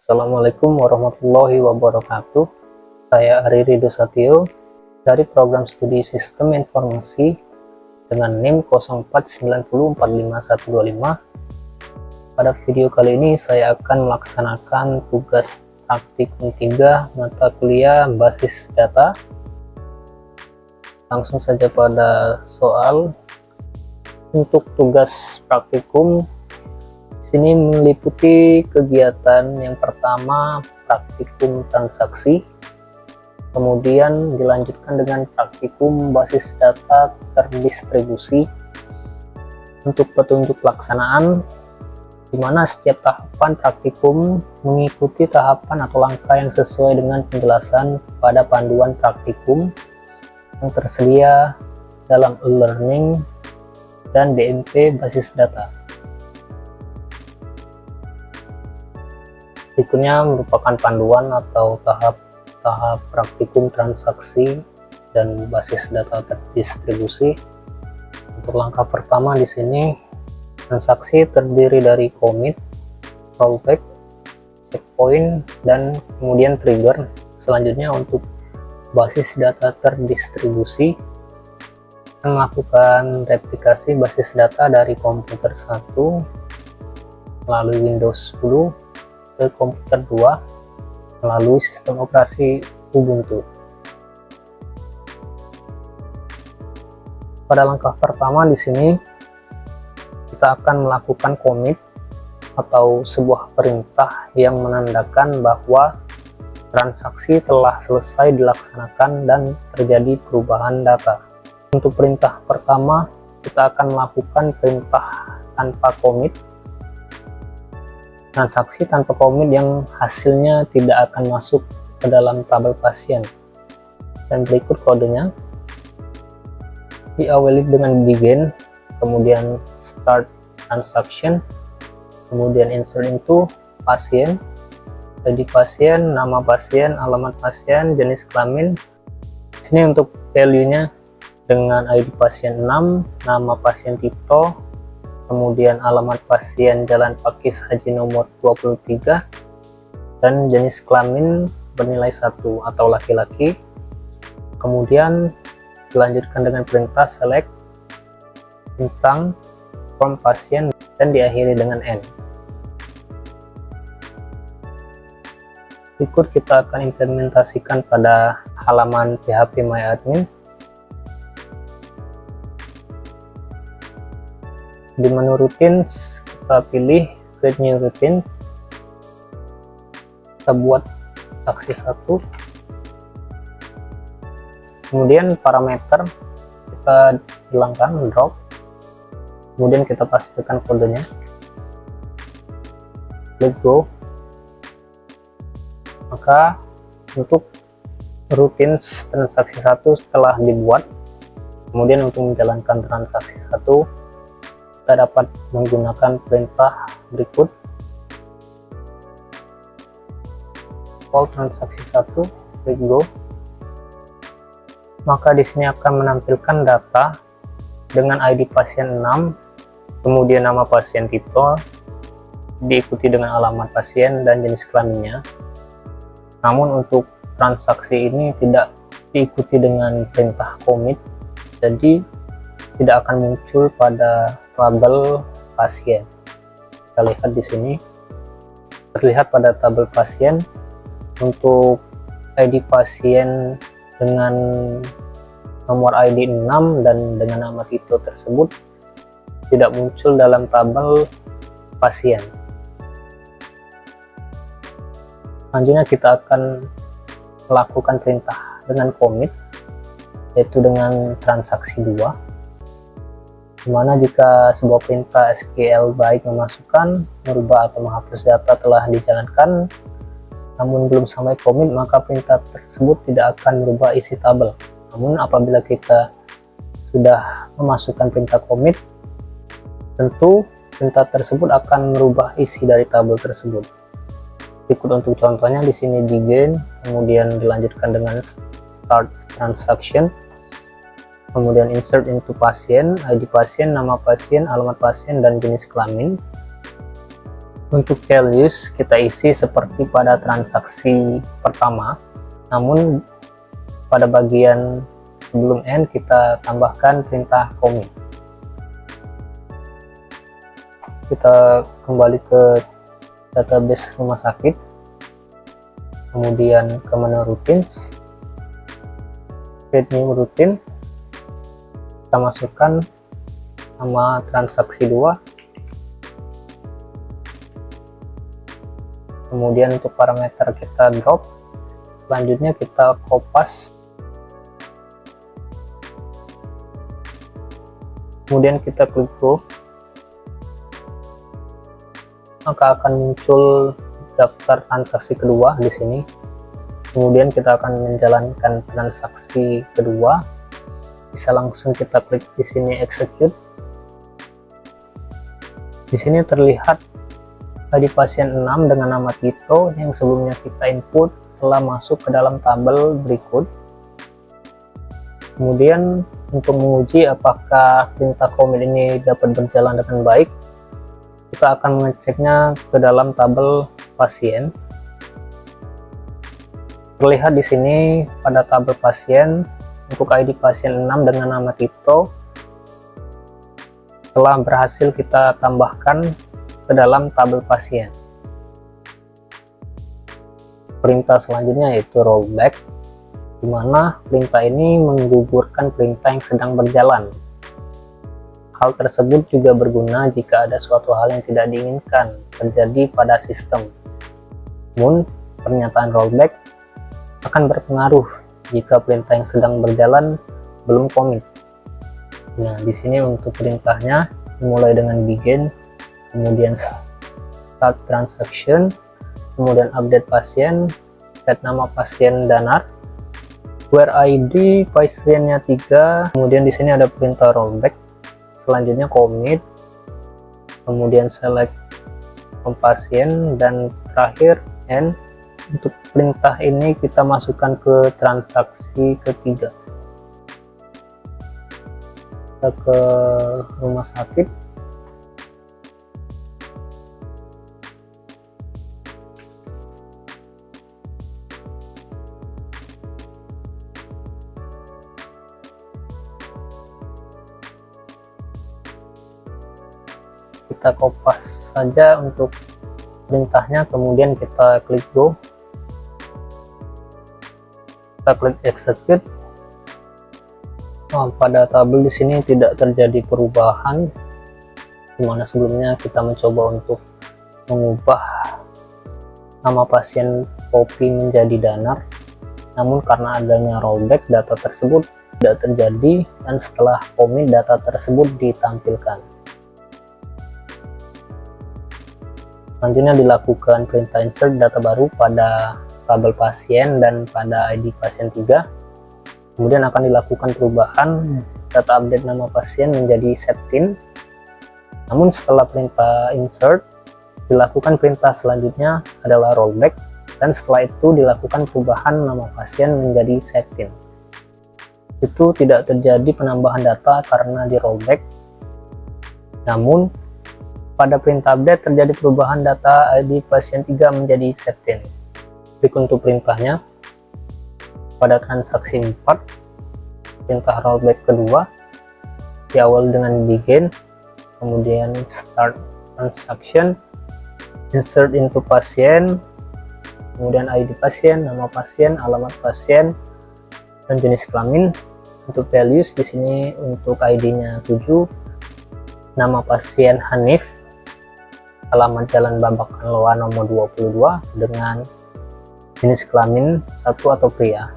Assalamualaikum warahmatullahi wabarakatuh. Saya Ari Ridho Satyo dari program studi Sistem Informasi dengan NIM 0490455125. Pada video kali ini saya akan melaksanakan tugas praktikum 3 mata kuliah basis data. Langsung saja pada soal. Untuk tugas praktikum sini meliputi kegiatan yang pertama praktikum transaksi, kemudian dilanjutkan dengan praktikum basis data terdistribusi. Untuk petunjuk pelaksanaan, di mana setiap tahapan praktikum mengikuti tahapan atau langkah yang sesuai dengan penjelasan pada panduan praktikum yang tersedia dalam e-learning dan DMP basis data. Berikutnya merupakan panduan atau tahap praktikum transaksi dan basis data terdistribusi. Untuk langkah pertama di sini, transaksi terdiri dari commit, rollback, checkpoint, dan kemudian trigger. Selanjutnya untuk basis data terdistribusi, melakukan replikasi basis data dari komputer 1 melalui Windows 10 ke komputer 2 melalui sistem operasi Ubuntu. Pada langkah pertama di sini kita akan melakukan commit atau sebuah perintah yang menandakan bahwa transaksi telah selesai dilaksanakan dan terjadi perubahan data. Untuk perintah pertama kita akan melakukan perintah tanpa commit. Transaksi tanpa commit yang hasilnya tidak akan masuk ke dalam tabel pasien. Dan berikut kodenya. Diawali dengan begin, kemudian start transaction, kemudian insert into pasien, ID pasien, nama pasien, alamat pasien, jenis kelamin. Sini untuk value-nya dengan ID pasien 6, nama pasien Tito, kemudian alamat pasien Jalan Pakis Haji nomor 23, dan jenis kelamin bernilai 1 atau laki-laki. Kemudian dilanjutkan dengan perintah select bintang from pasien dan diakhiri dengan N. Berikut kita akan implementasikan pada halaman PHP MyAdmin. Di menu routines kita pilih create new routine, kita buat saksi 1, kemudian parameter kita hilangkan drop, kemudian kita pastikan kodenya, klik go. Maka untuk routines transaksi 1 setelah dibuat, kemudian untuk menjalankan transaksi 1 kita dapat menggunakan perintah berikut. Call transaksi 1, klik go. Maka di sini akan menampilkan data dengan ID pasien 6, kemudian nama pasien Tito, diikuti dengan alamat pasien dan jenis kelaminnya. Namun untuk transaksi ini tidak diikuti dengan perintah commit, jadi tidak akan muncul pada tabel pasien. Kita lihat di sini terlihat pada tabel pasien untuk ID pasien dengan nomor ID 6 dan dengan nama Tito tersebut tidak muncul dalam tabel pasien. Selanjutnya kita akan melakukan perintah dengan commit, yaitu dengan transaksi 2, dimana jika sebuah perintah SQL baik memasukkan, merubah atau menghapus data telah dijalankan namun belum sampai commit, maka perintah tersebut tidak akan merubah isi tabel. Namun apabila kita sudah memasukkan perintah commit, tentu perintah tersebut akan merubah isi dari tabel tersebut. Berikut untuk contohnya, di sini begin, kemudian dilanjutkan dengan start transaction, kemudian insert into pasien, ID pasien, nama pasien, alamat pasien, dan jenis kelamin. Untuk values kita isi seperti pada transaksi pertama, namun pada bagian sebelum end kita tambahkan perintah commit. Kita kembali ke database rumah sakit, kemudian ke menu routines, create new routine, kita masukkan nama transaksi 2. Kemudian untuk parameter kita drop, selanjutnya kita kopas, kemudian kita klik go, maka akan muncul daftar transaksi kedua di sini. Kemudian kita akan menjalankan transaksi kedua, bisa langsung kita klik di sini execute. Di sini terlihat tadi pasien 6 dengan nama Tito yang sebelumnya kita input telah masuk ke dalam tabel berikut. Kemudian untuk menguji apakah perintah commit ini dapat berjalan dengan baik, kita akan mengeceknya ke dalam tabel pasien. Terlihat di sini pada tabel pasien untuk ID pasien 6 dengan nama Tito telah berhasil kita tambahkan ke dalam tabel pasien. Perintah selanjutnya yaitu rollback, di mana perintah ini menggugurkan perintah yang sedang berjalan. Hal tersebut juga berguna jika ada suatu hal yang tidak diinginkan terjadi pada sistem. Namun, pernyataan rollback akan berpengaruh jika perintah yang sedang berjalan belum commit. Nah, di sini untuk perintahnya dimulai dengan begin, kemudian start transaction, kemudian update pasien, set nama pasien danar, where ID pasiennya 3, kemudian di sini ada perintah rollback, selanjutnya commit, kemudian select from pasien, dan terakhir end. Untuk perintah ini kita masukkan ke transaksi ketiga. Kita ke rumah sakit, kita kopas saja untuk perintahnya, kemudian kita klik go, kita klik execute. Pada tabel di sini tidak terjadi perubahan, dimana sebelumnya kita mencoba untuk mengubah nama pasien Poppy menjadi danar, namun karena adanya rollback data tersebut tidak terjadi, dan setelah commit data tersebut ditampilkan. Selanjutnya dilakukan perintah insert data baru pada tabel pasien dan pada ID pasien 3. Kemudian akan dilakukan perubahan data update nama pasien menjadi Septin. Namun setelah perintah insert, dilakukan perintah selanjutnya adalah rollback, dan setelah itu dilakukan perubahan nama pasien menjadi Septin. Itu tidak terjadi penambahan data karena di rollback. Namun pada perintah update terjadi perubahan data ID pasien 3 menjadi Septin. Klik untuk perintahnya. Pada transaksi 4, perintah rollback kedua diawali dengan begin, kemudian start transaction, insert into pasien, kemudian ID pasien, nama pasien, alamat pasien, dan jenis kelamin. Untuk values di sini untuk ID-nya 7, nama pasien Hanif, alamat Jalan Babakan Loa nomor 22 dengan jenis kelamin 1 atau pria.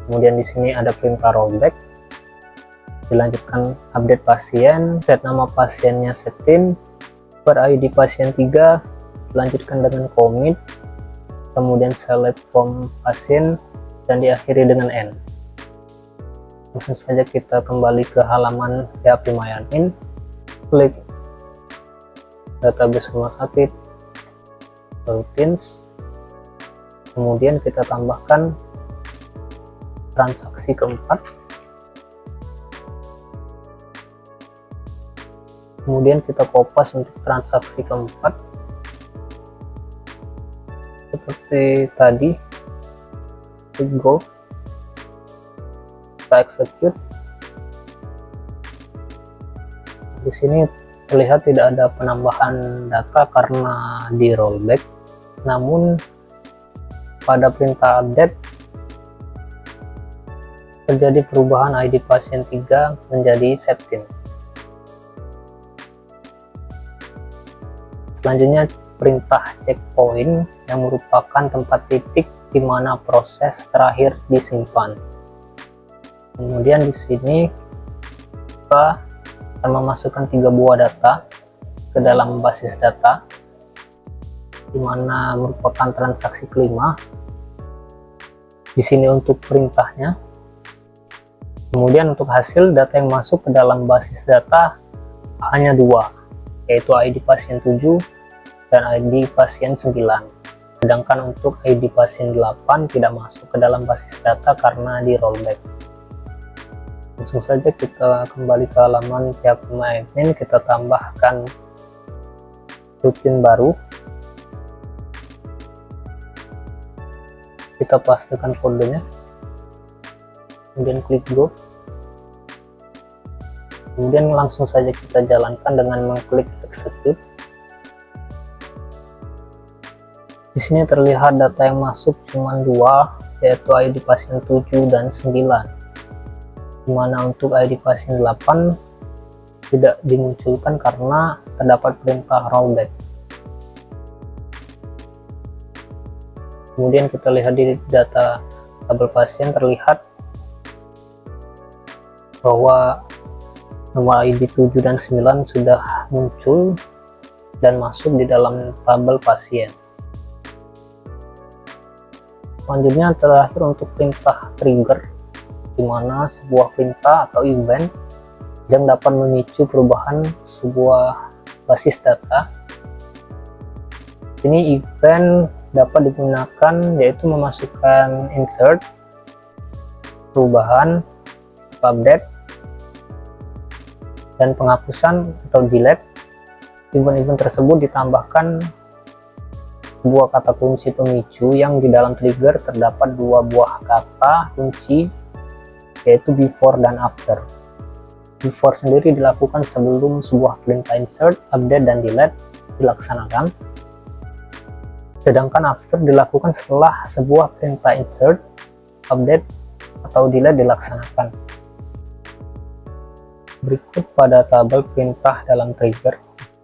Kemudian di sini ada perintah rollback, dilanjutkan update pasien, set nama pasiennya Septin, per ID pasien 3, dilanjutkan dengan commit, kemudian select from pasien, dan diakhiri dengan end. Langsung saja kita kembali ke halaman PHP MyAdmin, klik database rumah sakit, routines, kemudian kita tambahkan transaksi keempat, kemudian kita kopas untuk transaksi keempat, seperti tadi. Go, kita execute. Di sini terlihat tidak ada penambahan data karena di rollback, namun pada perintah update terjadi perubahan ID pasien 3 menjadi 17. Selanjutnya perintah checkpoint yang merupakan tempat titik di mana proses terakhir disimpan. Kemudian di sini kita akan memasukkan 3 buah data ke dalam basis data, di mana merupakan transaksi kelima. Di sini untuk perintahnya. Kemudian untuk hasil data yang masuk ke dalam basis data hanya 2, yaitu ID pasien 7 dan ID pasien 9. Sedangkan untuk ID pasien 8 tidak masuk ke dalam basis data karena di rollback. Langsung saja kita kembali ke halaman pihak admin, kita tambahkan rutin baru. Kita pastekan kodenya, kemudian klik go. Kemudian langsung saja kita jalankan dengan mengklik execute. Di sini terlihat data yang masuk cuma 2, yaitu ID pasien 7 dan 9. Dimana untuk ID pasien 8 tidak dimunculkan karena terdapat perintah rollback. Kemudian kita lihat di data tabel pasien, terlihat bahwa nomor ID 7 dan 9 sudah muncul dan masuk di dalam tabel pasien. Selanjutnya terakhir untuk perintah trigger, di mana sebuah perintah atau event yang dapat memicu perubahan sebuah basis data. Ini event dapat digunakan yaitu memasukkan insert, perubahan, update, dan penghapusan atau delete. Event-event tersebut ditambahkan sebuah kata kunci pemicu yang di dalam trigger terdapat 2 buah kata kunci, yaitu before dan after. Before sendiri dilakukan sebelum sebuah perintah insert, update, dan delete dilaksanakan. Sedangkan after dilakukan setelah sebuah perintah insert, update, atau delete dilaksanakan. Berikut pada tabel perintah dalam trigger.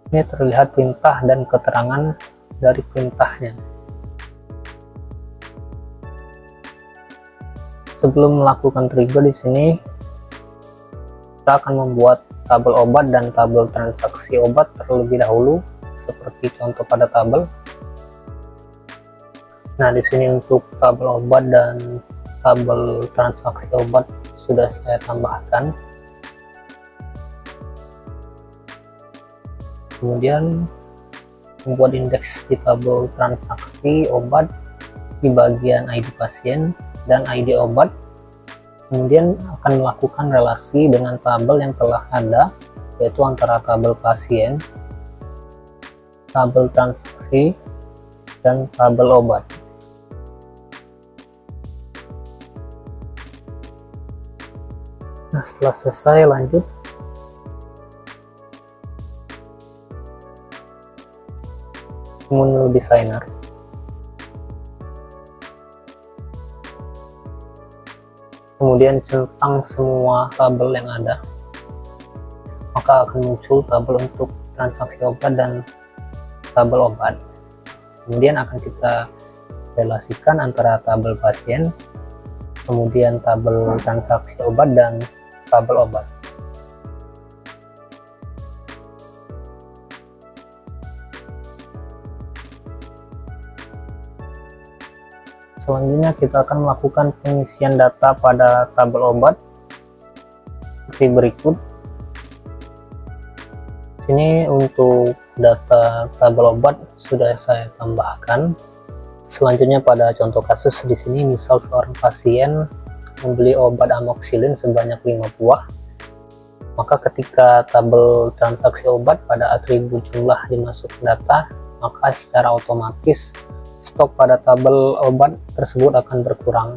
Ini terlihat perintah dan keterangan dari perintahnya. Sebelum melakukan trigger, di sini kita akan membuat tabel obat dan tabel transaksi obat terlebih dahulu, seperti contoh pada tabel. Nah, di sini untuk tabel obat dan tabel transaksi obat sudah saya tambahkan. Kemudian membuat indeks di tabel transaksi obat di bagian ID pasien dan ID obat. Kemudian akan melakukan relasi dengan tabel yang telah ada, yaitu antara tabel pasien, tabel transaksi, dan tabel obat. Nah, setelah selesai, lanjut. Menu designer. Kemudian centang semua tabel yang ada, maka akan muncul tabel untuk transaksi obat dan tabel obat. Kemudian akan kita relasikan antara tabel pasien, kemudian tabel transaksi obat, dan tabel obat. Selanjutnya kita akan melakukan pengisian data pada tabel obat seperti berikut. Sini untuk data tabel obat sudah saya tambahkan. Selanjutnya pada contoh kasus di sini, misal seorang pasien membeli obat amoxicillin sebanyak 5 buah, maka ketika tabel transaksi obat pada atribut jumlah dimasukkan data, maka secara otomatis stok pada tabel obat tersebut akan berkurang.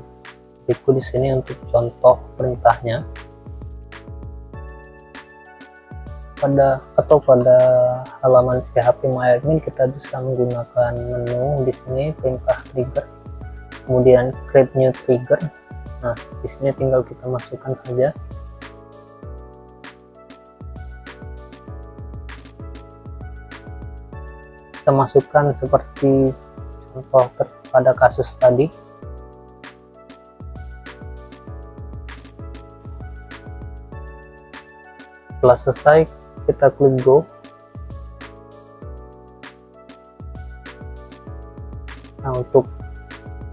Itu di sini untuk contoh perintahnya. Pada halaman PHP MyAdmin kita bisa menggunakan menu di sini perintah trigger, kemudian create new trigger. Nah, di sini tinggal kita masukkan saja. Kita masukkan seperti contoh pada kasus tadi. Setelah selesai, kita klik go. Nah, untuk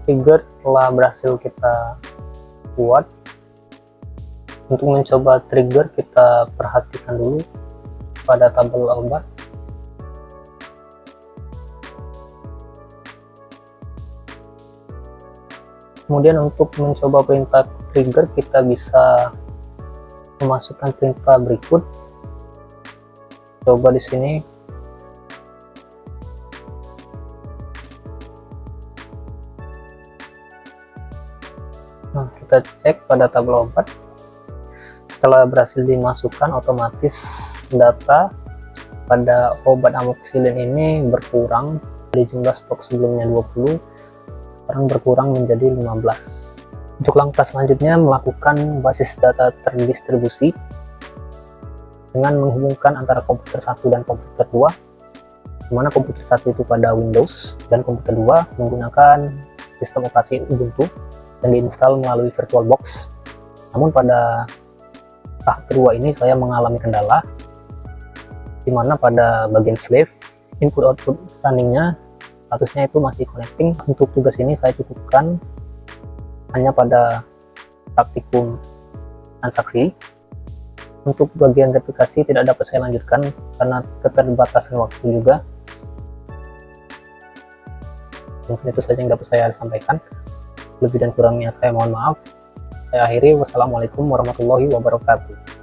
trigger telah berhasil kita buat. Untuk mencoba trigger, kita perhatikan dulu pada tabel obat. Kemudian untuk mencoba perintah trigger, kita bisa memasukkan perintah berikut. Coba di sini. Nah, kita cek pada tabel obat. Setelah berhasil dimasukkan, otomatis data pada obat amoxicillin ini berkurang. Dari jumlah stok sebelumnya 20, sekarang berkurang menjadi 15. Untuk langkah selanjutnya, melakukan basis data terdistribusi dengan menghubungkan antara komputer 1 dan komputer 2, di mana komputer 1 itu pada Windows dan komputer 2 menggunakan sistem operasi Ubuntu dan diinstal melalui VirtualBox. Namun pada tahap kedua ini saya mengalami kendala, di mana pada bagian slave input output runningnya statusnya itu masih connecting. Untuk tugas ini saya cukupkan hanya pada praktikum transaksi. Untuk bagian replikasi tidak dapat saya lanjutkan karena keterbatasan waktu juga. Mungkin itu saja yang dapat saya sampaikan. Lebih dan kurangnya saya mohon maaf. Saya akhiri. Wassalamualaikum warahmatullahi wabarakatuh.